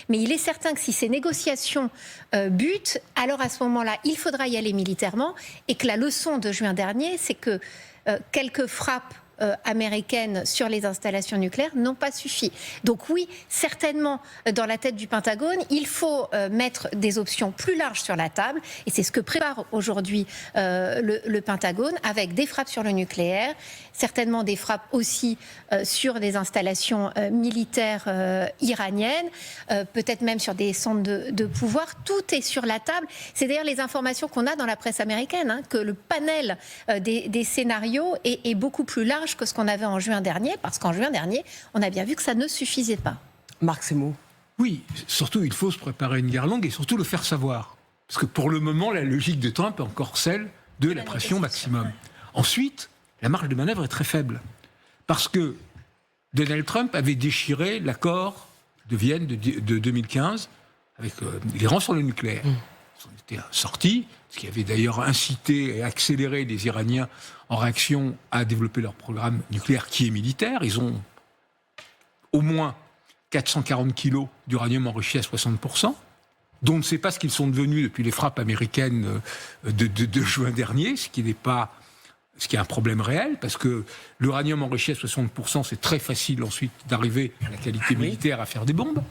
Mais il est certain que si ces négociations butent, alors à ce moment-là, il faudra y aller militairement, et que la leçon de juin dernier, c'est que quelques frappes américaines sur les installations nucléaires n'ont pas suffi. Donc oui, certainement, dans la tête du Pentagone, il faut mettre des options plus larges sur la table, et c'est ce que prépare aujourd'hui le Pentagone, avec des frappes sur le nucléaire, certainement des frappes aussi sur des installations militaires iraniennes, peut-être même sur des centres de pouvoir. Tout est sur la table. C'est d'ailleurs les informations qu'on a dans la presse américaine, que le panel des scénarios est beaucoup plus large que ce qu'on avait en juin dernier, parce qu'en juin dernier, on a bien vu que ça ne suffisait pas. Marc Semo. Oui, surtout, il faut se préparer une guerre longue et surtout le faire savoir. Parce que pour le moment, la logique de Trump est encore celle de la pression maximum. Ensuite, la marge de manœuvre est très faible. Parce que Donald Trump avait déchiré l'accord de Vienne de 2015 avec l'Iran sur le nucléaire. Ils en étaient sortis, ce qui avait d'ailleurs incité et accéléré les Iraniens en réaction à développer leur programme nucléaire qui est militaire. Ils ont au moins 440 kilos d'uranium enrichi à 60%, dont on ne sait pas ce qu'ils sont devenus depuis les frappes américaines de juin dernier, ce qui est un problème réel, parce que l'uranium enrichi à 60%, c'est très facile ensuite d'arriver à la qualité militaire à faire des bombes.